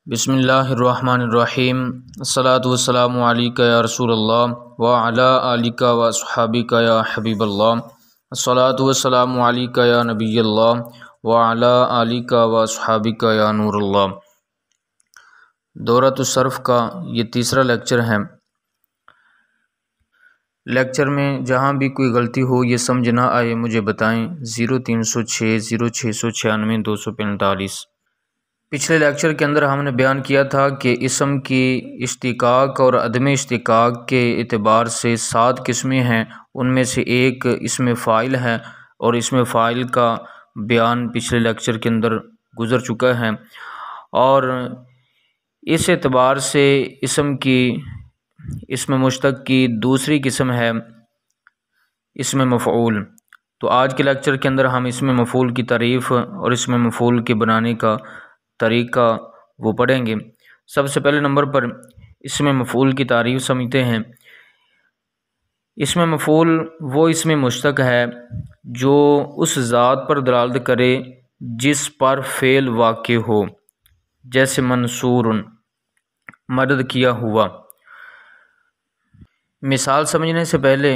बिस्मिल्लाहिर्रहमानिर्रहीम। अस्सलातु वस्सलामु अलैका या रसूलल्लाह व अला आलिका व अस्हाबिका या हबीबल्लाह। अस्सलातु वस्सलामु अलैका या नबियल्लाह व अला आलिका व अस्हाबिका या नूरल्लाह। दौरतुस सर्फ़ का ये तीसरा लेक्चर है। लेक्चर में जहाँ भी कोई गलती हो ये समझ ना आए मुझे बताएं। 0306 0696 245। पिछले लेक्चर के अंदर हमने बयान किया था कि इसम की इश्तिकाक और अदम इश्तिकाक के एतबार से 7 किस्में हैं। उनमें से एक इसमें फ़ाइल है और इसमें फ़ाइल का बयान पिछले लेक्चर के अंदर गुज़र चुका है। और इस एतबार से इसम मुश्तक़ की दूसरी किस्म है इसम मफ़ऊल। तो आज के लेक्चर के अंदर हम इसम मफ़ऊल की तारीफ़ और इसम मफ़ऊल के बनाने का तरीक़ा वो पढ़ेंगे। सबसे पहले नंबर पर इसम मफ़ऊल की तारीफ़ समझते हैं। इसम मफ़ऊल वो इसम मुश्तक़ है जो उस ज़ात पर दलालत करे जिस पर फ़ेल वाक़े हो, जैसे मंसूरुन मदद किया हुआ। मिसाल समझने से पहले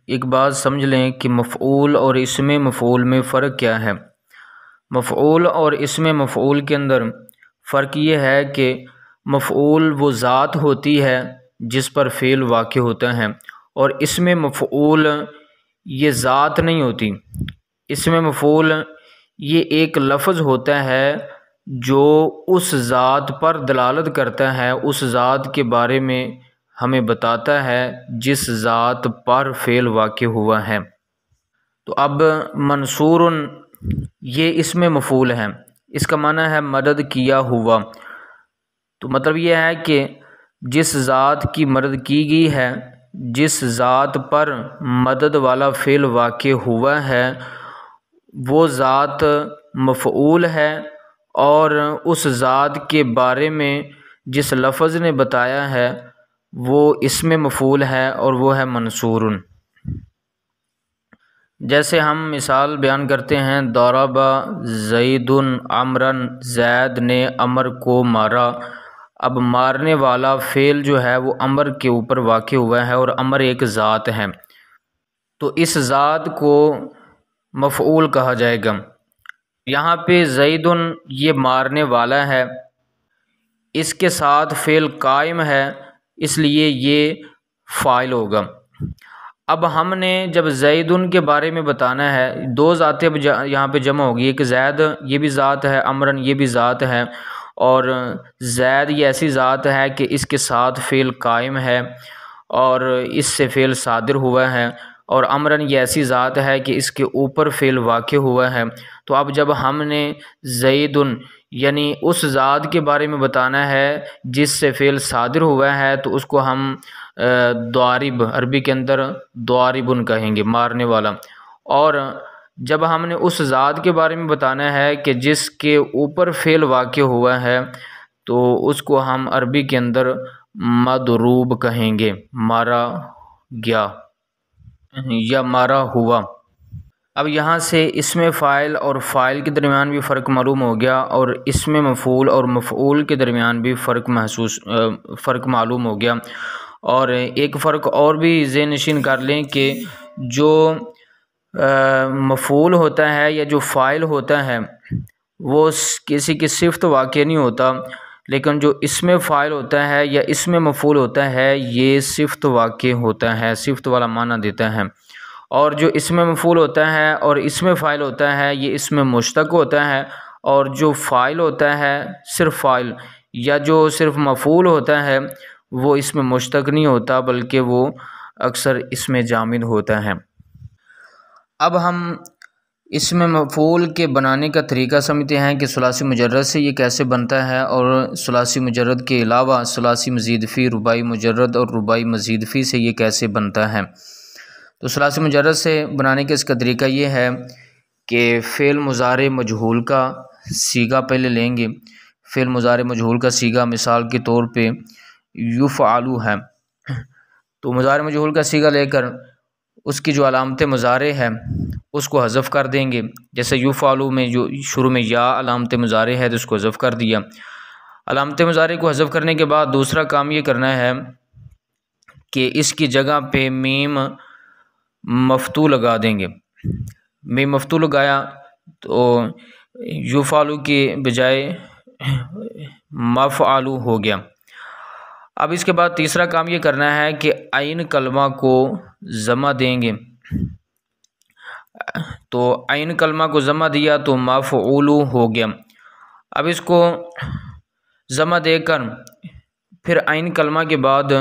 एक बात समझ लें कि मफ़ऊल और इसम मफ़ऊल में फ़र्क क्या है। मफ़ऊल और इसम मफ़ऊल के अंदर फ़र्क ये है कि मफ़ऊल वो ज़ात होती है जिस पर फ़ेल वाक़े होता है, और इसम मफ़ऊल ये ज़ात नहीं होती। इसम मफ़ऊल ये एक लफ्ज़ होता है जो उस ज़ात पर दलालत करता है, उस ज़ात के बारे में हमें बताता है जिस ज़ात पर फ़ेल वाक़े हुआ है। तो अब मंसूरुन ये इसमें मफ़ऊल है, इसका माना है मदद किया हुआ। तो मतलब यह है कि जिस ज़ात की मदद की गई है, जिस ज़ात पर मदद वाला फ़ेल वाक़े हुआ है, वो ज़ात मफ़ऊल है, और उस ज़ात के बारे में जिस लफ्ज़ ने बताया है वो इसमें मफ़ऊल है और वो है मंसूरुन। जैसे हम मिसाल बयान करते हैं, दौराबा ज़ैदुन अमरन, ज़ैद ने अमर को मारा। अब मारने वाला फ़ेल जो है वो अमर के ऊपर वाक़े हुआ है और अमर एक ज़ात है, तो इस ज़ात को मफ़ऊल कहा जाएगा। यहाँ पे ज़ैदुन ये मारने वाला है, इसके साथ फ़ेल कायम है, इसलिए ये फ़ाइल होगा। अब हमने जब ज़ैदुन के बारे में बताना है, दो ज़ातें अब यहाँ पे जमा होगी। एक ज़ैद ये भी ज़ात है, अमरन ये भी ज़ात है, और ज़ैद ये ऐसी ज़ात है कि इसके साथ फ़ेल कायम है और इससे फ़ेल सादिर हुआ है, और अमरन ये ऐसी ज़ात है कि इसके ऊपर फ़ेल वाक़े हुआ है। तो अब जब हमने ज़ैदुन यानी उस ज़ात के बारे में बताना है जिससे फ़ेल सादिर हुआ है, तो उसको हम द्वारिब, अरबी के अंदर द्वारिबुन कहेंगे, मारने वाला। और जब हमने उस ज़ात के बारे में बताना है कि जिसके ऊपर फ़ेल वाक़े हुआ है, तो उसको हम अरबी के अंदर मदरूब कहेंगे, मारा गया या मारा हुआ। अब यहाँ से इसमें फ़ाइल और फ़ाइल के दरमियान भी फ़र्क मालूम हो गया, और इसमें मफ़ऊल और मफ़ऊल के दरमियान भी फ़र्क मालूम हो गया। और एक फ़र्क और भी ज़हन नशीन कर लें कि जो मफ़ऊल होता है या जो फ़ाइल होता है वो किसी की सिफ़त वाक़े नहीं होता, लेकिन जो इसमें फ़ाइल होता है या इसमें मफ़ऊल होता है ये सिफ़त वाक़े होता है, सिफ़त वाला माना देता है। और जो इसमें मफ़ऊल होता है और इसमें फ़ाइल होता है ये इसमें मुश्तक़ होता है, और जो फ़ाइल होता है सिर्फ़ फ़ाइल या जो सिर्फ़ मफ़ऊल होता है वो इसमें मुश्तक़ नहीं होता, बल्कि वो अक्सर इसमें जामिद होता है। अब हम इसमें मफ़ऊल के बनाने का तरीक़ा समझते हैं कि सुलासी मुजर्रद से ये कैसे बनता है, और सुलासी मुजर्रद के अलावा सुलासी मज़ीद फ़ी, रुबाई मुजर्रद और रुबाई मज़ीद फ़ी से ये कैसे बनता है। तो सुलासी मुजर्रद से बनाने का इसका तरीक़ा ये है कि फ़ेल मुज़ारे मजहूल का सीगा पहले लेंगे। फ़ेल मुज़ारे मजहूल का सीगा मिसाल के तौर पे युफ़अलु है, तो मुज़ारे मजहूल का सीगा लेकर उसकी जो अलामत मुज़ारे है उसको हज़फ़ कर देंगे। जैसे युफ़अलु में जो शुरू में या अलामत मुज़ारे है तो उसको हज़फ़ कर दिया। अलामत मुज़ारे को हज़फ करने के बाद दूसरा काम ये करना है कि इसकी जगह पे मीम मफ्तू लगा देंगे। मीम मफ्तू लगाया तो युफ़ालू के बजाय मफ़आलू हो गया। अब इसके बाद तीसरा काम ये करना है कि आइन कलमा को ज़मा देंगे। तो आइन कलमा को ज़मा दिया तो मफ़ऊलू हो गया। अब इसको ज़मा देकर फिर आइन कलमा के बाद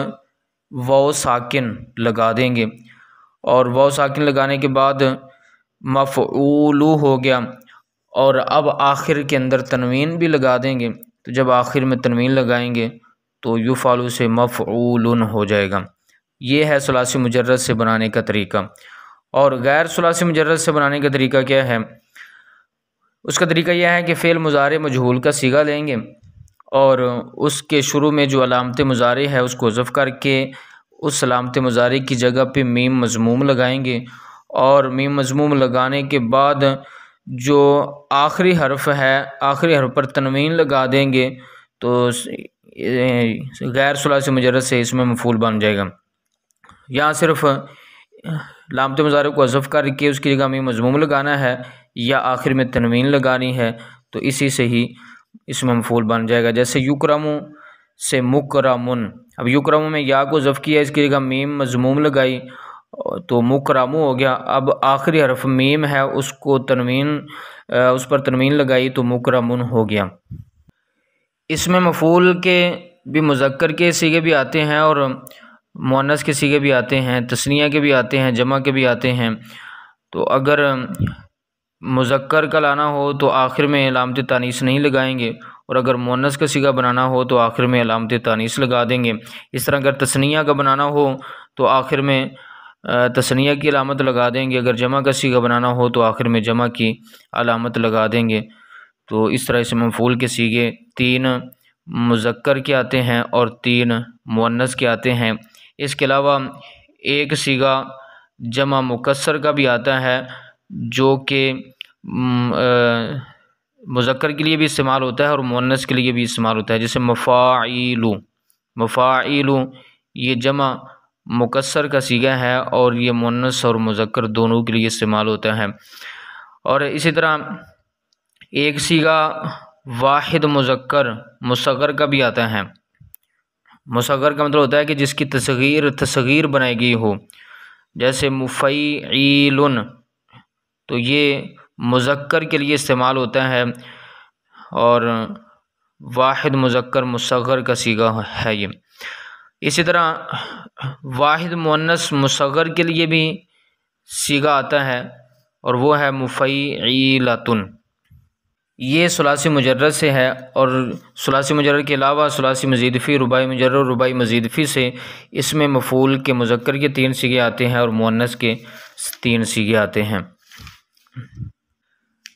वाव साकिन लगा देंगे और वाव साकिन लगाने के बाद मफ़ऊलू हो गया। और अब आखिर के अंदर तनवीन भी लगा देंगे। तो जब आखिर में तनवीन लगाएंगे तो युफ़ालू से मफ़ऊलुन हो जाएगा। ये है सुलासी मुजर्रद से बनाने का तरीका। और गैर सुलासी मुजर्रद से बनाने का तरीका क्या है? उसका तरीका यह है कि फ़ेल मुज़ारे मजहूल का सीगा लेंगे और उसके शुरू में जो अलामत मुज़ारे है उसको हज़फ करके उस अलामत मुज़ारे की जगह पे मीम मज़मूम लगाएंगे और मीम मज़मूम लगाने के बाद जो आखिरी हर्फ है आखिरी हर्फ पर तनवीन लगा देंगे तो गैर सुलासी मुजर्रद से इसमें मफूल बन जाएगा। यहाँ सिर्फ लामत मुज़ारे को हज़फ करके उसकी जगह मीम मज़मूम लगाना है या आखिर में तनवीन लगानी है तो इसी से ही इसमें मफूल बन जाएगा। जैसे युकरमु से मुकरमुन, अब युकरमु में या को ज़फ़ किया, इसकी जगह मीम मज़मूम लगाई तो मुकरमु हो गया। अब आखिरी हरफ मीम है उसको तनवीन उस पर तनवीन लगाई तो मुकरमुन हो गया। इसमें मफूल के भी मुज़क्कर के सीगे भी आते हैं और मुअन्नस के सीगे भी आते हैं, तस्निया के भी आते हैं, जमा के भी आते हैं। तो अगर मुज़क्कर का लाना हो तो आखिर में अलामत तानीस नहीं लगाएंगे और अगर मुअन्नस का सीगा बनाना हो तो आखिर में अलामत तानीस लगा देंगे। इस तरह अगर तस्निया का बनाना हो तो आखिर में तस्निया की अलामत लगा देंगे, अगर जमा का सीगा बनाना हो तो आखिर में जमा की अलामत लगा देंगे। तो इस तरह से मफूल के सीगे 3 मुज़क्कर के आते हैं और 3 मुअन्नस के आते हैं। इसके अलावा एक सीगा जमा मुकस्सर का भी आता है जो कि मुज़क्कर के लिए भी इस्तेमाल होता है और मुअन्नस के लिए भी इस्तेमाल होता है। जैसे मफ़ाइलु, मफ़ाइलु ये जमा मुकस्सर का सीगा है और ये मुअन्नस और मुज़क्कर दोनों के लिए इस्तेमाल होता है। और इसी तरह एक सीगा वाहिद मुज़क्कर मुसग़र का भी आता है। मुसग़र का मतलब होता है कि जिसकी तस्ग़ीर बनाई गई हो। जैसे मुफ़ईलुन, तो ये मुज़क्कर के लिए इस्तेमाल होता है और वाहिद मुज़क्कर मुसग़र का सीगा है ये। इसी तरह वाहिद मुअन्नस मुसग़र के लिए भी सीगा आता है और वो है मुफ़ईलतुन। ये सुलासी मुजर्रद से है। और सुलासी मुजर्रद के अलावा सुलासी मज़ीद फ़ी, रुबाई मुजर्रद, रुबाई मज़ीद फ़ी से इसमें मफ़ूल के मुज़क्कर के 3 सीगे आते हैं और मुअन्नस के 3 सीगे आते हैं।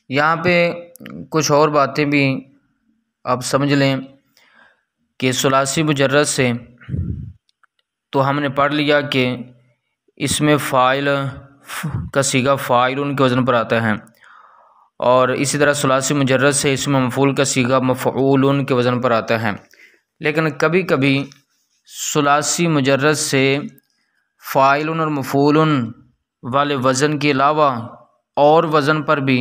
यहाँ पे कुछ और बातें भी आप समझ लें कि सुलासी मुजर्रद से तो हमने पढ़ लिया कि इसमें फ़ाइल का सीगा फ़ाइलुन के वज़न पर आता है और इसी तरह सुलासी मुजर्रद से इसमें मफ़ूल का सीगा मफ़ऊलुन के वज़न पर आता है। लेकिन कभी कभी सुलासी मुजर्रद से फ़ाइलुन और मफ़ऊलुन वाले वज़न के अलावा और वज़न पर भी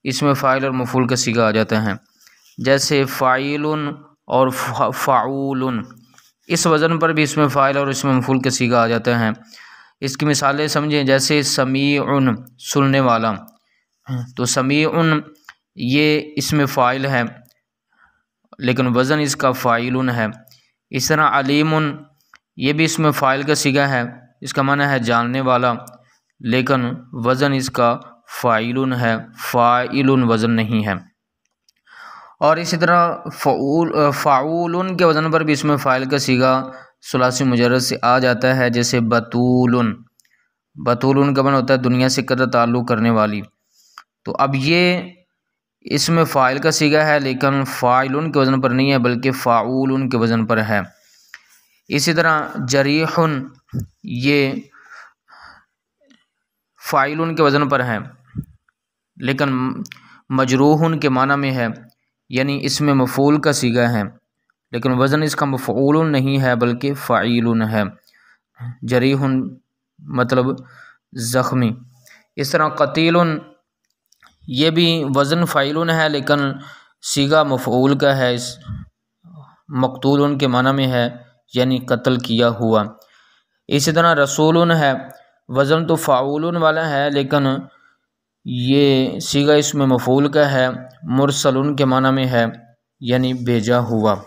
इसमें फ़ाइल और मफ़ूल का सीगा आ जाता है। जैसे फ़ाइलुन और फ़ाऊलुन, इस वज़न पर भी इसमें फ़ाइल और इसमें मफ़ूल का सीगा आ जाता है। इसकी मिसालें समझें। जैसे समीउन, सुनने वाला, तो समीउन ये इसमें फ़ाइल है लेकिन वज़न इसका फ़ाइलुन है। इस तरह अलीमुन, ये भी इसमें फ़ाइल का सीगा है, इसका माना है जानने वाला, लेकिन वज़न इसका फ़ाइलुन है, फ़ाइलुन वज़न नहीं है। और इसी तरह फ़ाऊलुन के वज़न पर भी इसमें फ़ाइल का सीगा सुलासी मुजर्रद से आ जाता है। जैसे बतूलुन, बतूलुन का माना होता है दुनिया से कदा ताल्लुक़ करने वाली। तो अब ये इसमें फ़ाइल का सीगा है लेकिन फ़ाइलुन के वज़न पर नहीं है बल्कि फ़ाऊलुन के वज़न पर है। इसी तरह जरीहुन, ये फ़ाइलुन के वज़न पर है लेकिन मजरूहुन के माना में है, यानी इसमें मफ़ूल का सीगा है लेकिन वज़न इसका मफ़ऊल नहीं है बल्कि फ़ाइल है। जरीहुन मतलब ज़ख्मी। इस तरह क़तील ये भी वज़न फ़ाइल है लेकिन सीगा मफ़ऊल का है। इस मक़तूल के माना में है यानी कत्ल किया हुआ। इसी तरह रसूल है, वज़न तो फ़ाउल वाला है लेकिन ये सीगा इसमें मफ़ऊल का है। मुरसलुन के माना में है यानी भेजा हुआ।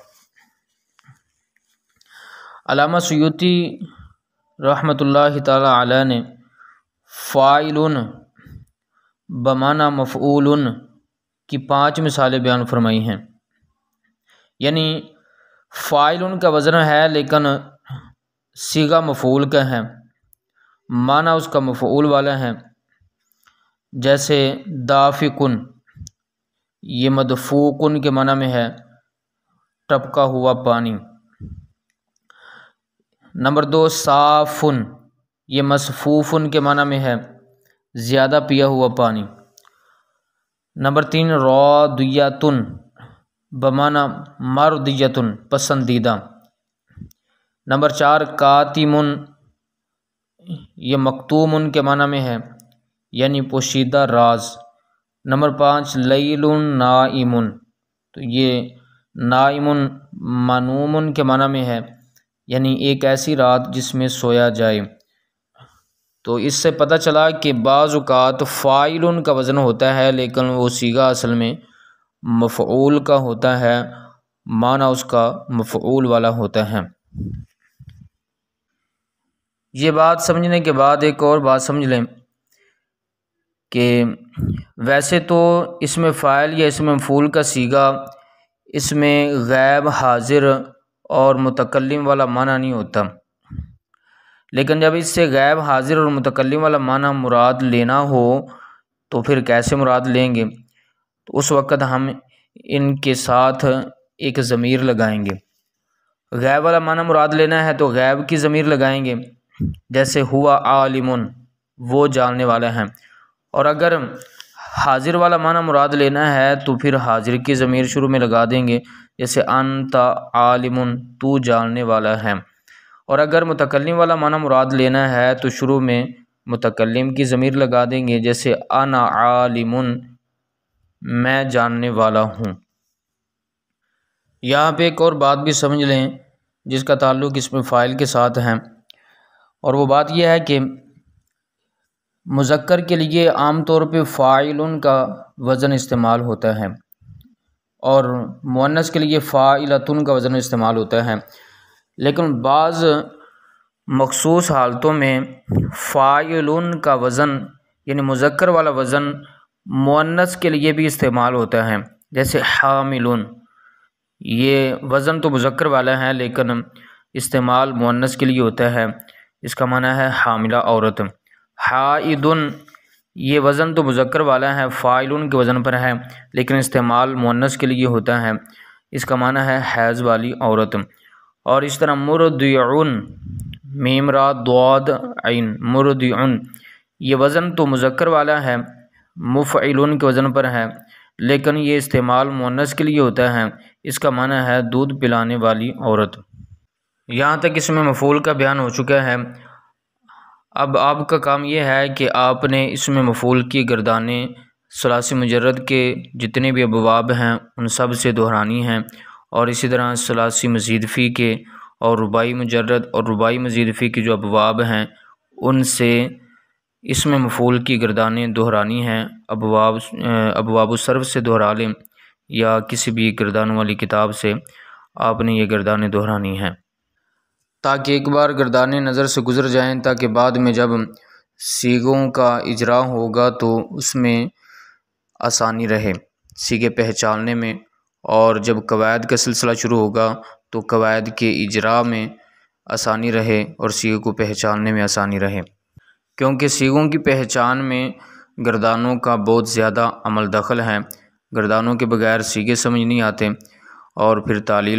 अल्लामा सुयूती रहमतुल्लाहि ताला अलैह ने फ़ाइलुन बमाना मफ़ऊलुन की 5 मिसालें बयान फरमाई हैं। यानी फ़ाइलुन का वज़न है लेकिन सीगा मफ़ऊल का है, माना उसका मफ़ऊल वाला है। जैसे दाफ़िकुन ये मदफ़ूकुन के माना में है टपका हुआ पानी। नंबर 2 साफ़ुन ये मसफ़ूफ़ुन के माना में है ज़्यादा पिया हुआ पानी। नंबर 3 रादियतुन बमाना मर्दियतुन पसंदीदा। नंबर 4 कातिमुन ये मकतूमुन के माना में है यानी पोशीदा राज। नंबर 5 लैलुन नाइमुन तो ये नाइमुन मनूमुन के माना में है यानी एक ऐसी रात जिसमें सोया जाए। तो इससे पता चला कि बाज़ औक़ात फ़ाइलुन का वज़न होता है लेकिन वो सीगा असल में मफ़ऊल का होता है, माना उसका मफ़ऊल वाला होता है। ये बात समझने के बाद एक और बात समझ लें कि वैसे तो इसमें फ़ाइल या इसमें मफ़ऊल का सीगा इसमें गैब, हाजिर और मुतकल्लिम वाला माना नहीं होता, लेकिन जब इससे गैब, हाजिर और मुतकल्लिम वाला माना मुराद लेना हो तो फिर कैसे मुराद लेंगे? तो उस वक़्त हम इनके साथ एक ज़मीर लगाएंगे। गैब वाला माना मुराद लेना है तो गैब की ज़मीर लगाएंगे, जैसे हुआ आलिमुन वो जानने वाला है। और अगर हाजिर वाला माना मुराद लेना है तो फिर हाजिर की ज़मीर शुरू में लगा देंगे, जैसे अंता आलिमुन तू जानने वाला है। और अगर मुतकल्लिम वाला माना मुराद लेना है तो शुरू में मुतकल्लिम की ज़मीर लगा देंगे, जैसे अना आलिमुन मैं जानने वाला हूँ। यहाँ पे एक और बात भी समझ लें जिसका ताल्लुक़ इसमें फ़ाइल के साथ है, और वो बात यह है कि मुज़क्कर के लिए आम तौर पे फ़ाइलुन का वज़न इस्तेमाल होता है और मुअन्नस के लिए फ़ाइलतुन का वज़न इस्तेमाल होता है। लेकिन बाज़ मख़सूस हालतों में फ़ाइलुन का वज़न यानी मुज़क्कर वाला वज़न मुअन्नस के लिए भी इस्तेमाल होता है। जैसे हामिलुन ये वज़न तो मुज़क्कर वाला है लेकिन इस्तेमाल मुअन्नस के लिए होता है, इसका माना है हामिला औरत। हाइदुन ये वज़न तो मुज़क्कर वाला है, फ़ाइलुन के वज़न पर है लेकिन इस्तेमाल मुअन्नस के लिए होता है, इसका माना है हैज़ वाली औरत। और इस तरह मुरदिउन मीम रा द्वाद ऐन मुरदिउन ये वज़न तो मुज़क्कर वाला है, मुफ़इलुन के वज़न पर है लेकिन ये इस्तेमाल मुअन्नस के लिए होता है, इसका माना है दूध पिलाने वाली औरत। यहाँ तक इसमें मफ़ऊल का बयान हो चुका है। अब आपका काम यह है कि आपने इसमें मफ़ऊल की गर्दाने सलासी मुजर्रद के जितने भी अबवाब हैं उन सब से दोहरानी हैं, और इसी तरह सलासी मज़ीद फ़ी के और रुबाई मुजर्रद और रुबाई मज़ीद फ़ी के जो अबवाब हैं उनसे इसमें मफ़ऊल की गर्दाने दोहरानी हैं। अबवाब सर्फ़ से दोहरा लें या किसी भी गर्दानों वाली किताब से आपने ये गर्दाने दोहरानी हैं, ताकि एक बार गर्दाने नज़र से गुज़र जाएं, ताकि बाद में जब सीगों का इजरा होगा तो उसमें आसानी रहे सीगे पहचानने में, और जब कवायद का सिलसिला शुरू होगा तो कवायद के इजरा में आसानी रहे और सीगों को पहचानने में आसानी रहे। क्योंकि सीगों की पहचान में गर्दानों का बहुत ज़्यादा अमल दखल है। गर्दानों के बगैर सीगे समझ नहीं आते और फिर तालील